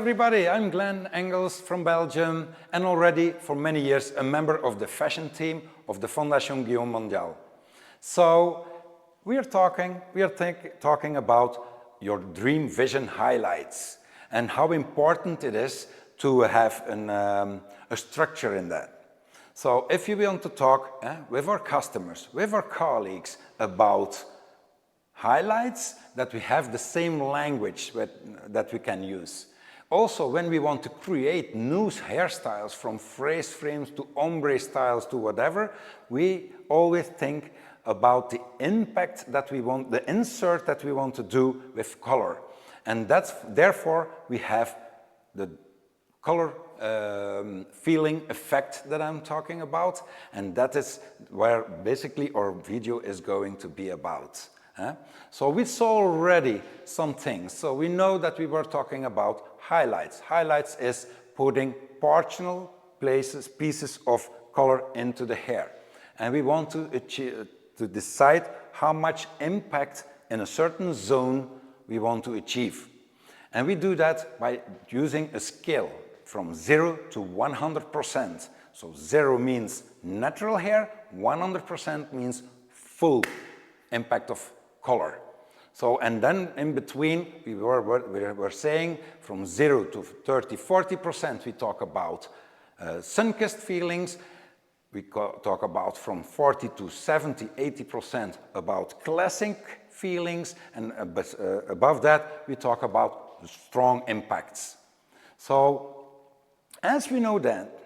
everybody, I'm Glenn Engels from Belgium and already for many years a member of the fashion team of the Fondation Mondiale. So we are talking about your dream vision highlights and how important it is to have a structure in that. So if you want to talk with our customers, with our colleagues about highlights, that we have the same language that we can use. Also, when we want to create new hairstyles from freeze frames to ombre styles to whatever, we always think about the impact that we want, the insert that we want to do with color. And therefore we have the color feeling effect that I'm talking about, and that is where basically our video is going to be about. So we saw already some things. So we know that we were talking about highlights. Highlights is putting partial pieces of color into the hair. And we want to decide how much impact in a certain zone we want to achieve. And we do that by using a scale from 0 to 100%. So 0 means natural hair, 100% means full impact of color. So, and then in between, we were saying from 0 to 30, 40%, we talk about sun-kissed feelings. We talk about from 40 to 70, 80% about classic feelings, and above that, we talk about strong impacts. So, as we know that,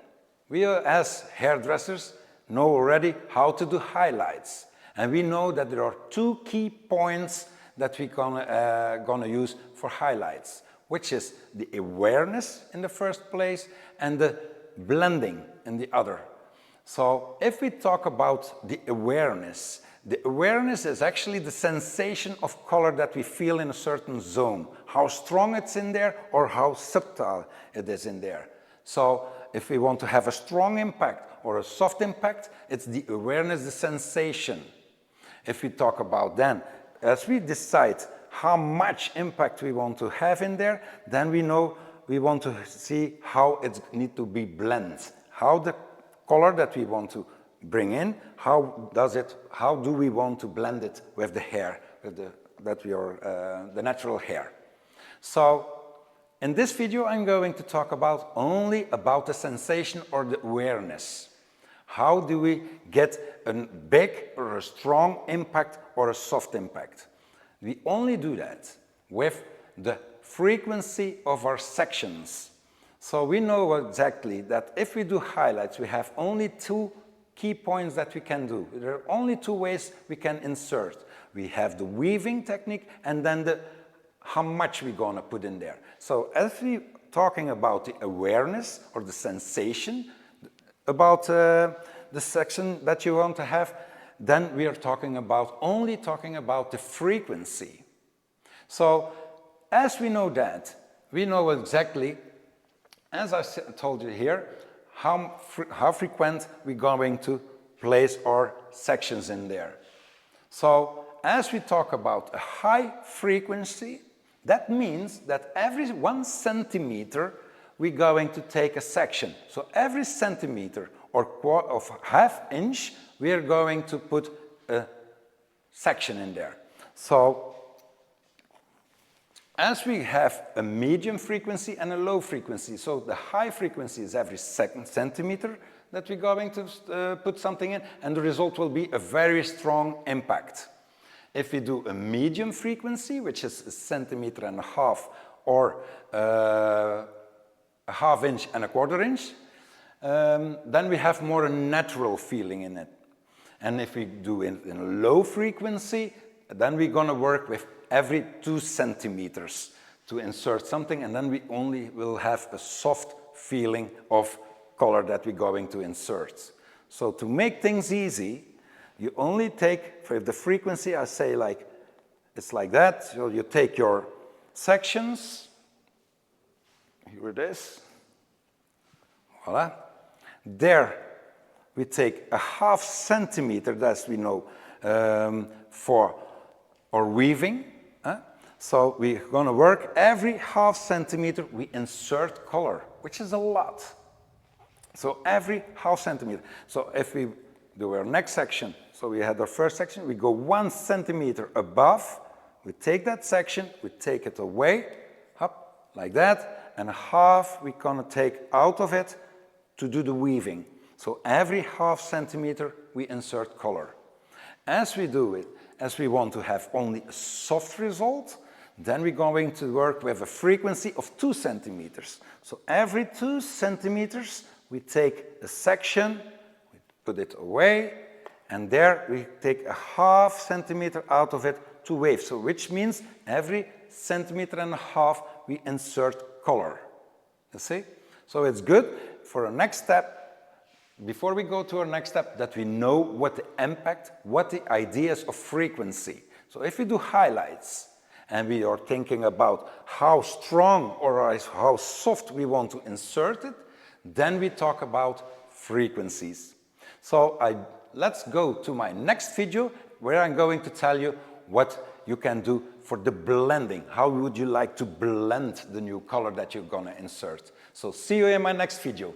we as hairdressers know already how to do highlights. And we know that there are two key points that we're gonna use for highlights, which is the awareness in the first place and the blending in the other. So if we talk about the awareness is actually the sensation of color that we feel in a certain zone, how strong it's in there or how subtle it is in there. So if we want to have a strong impact or a soft impact, it's the awareness, the sensation. If we talk about then, as we decide how much impact we want to have in there, then we know we want to see how it needs to be blended, how the color that we want to bring in, how do we want to blend it with the hair, with the natural hair. So in this video, I'm going to talk only about the sensation or the awareness. How do we get a big or a strong impact or a soft impact? We only do that with the frequency of our sections. So we know exactly that if we do highlights, we have only two key points that we can do. There are only two ways we can insert. We have the weaving technique and then how much we're gonna put in there. So as we're talking about the awareness or the sensation, about the section that you want to have, then we are only talking about the frequency. So as we know that, we know exactly, as I told you here, how frequent we're going to place our sections in there. So as we talk about a high frequency, that means that every 1 centimeter we're going to take a section. So every centimeter or of ½ inch, we are going to put a section in there. So as we have a medium frequency and a low frequency, so the high frequency is every 2 centimeter that we're going to put something in, and the result will be a very strong impact. If we do a medium frequency, which is 1.5 centimeters or a ½ inch and a ¼ inch, then we have more a natural feeling in it. And if we do it in low frequency, then we're gonna work with every 2 centimeters to insert something, and then we only will have a soft feeling of color that we're going to insert. So to make things easy, you only take, for the frequency, I say it's like that. So you take your sections, here it is, voila. There we take a ½ centimeter, as we know, for our weaving. So we're going to work every half centimeter we insert color, which is a lot. So every half centimeter. So if we do our next section, so we had our first section, we go 1 centimeter above, we take that section, we take it away, up, like that, and half we're going to take out of it to do the weaving. So every half centimeter we insert color. As we do it, as we want to have only a soft result, then we're going to work with a frequency of 2 centimeters. So every 2 centimeters we take a section, we put it away, and there we take a half centimeter out of it to wave. So which means every centimeter and a half we insert color. You see? So it's good for our next step, before we go to our next step, that we know what the impact, what the ideas of frequency. So if we do highlights and we are thinking about how strong or how soft we want to insert it, then we talk about frequencies. So let's go to my next video where I'm going to tell you what you can do for the blending. How would you like to blend the new color that you're going to insert? So see you in my next video.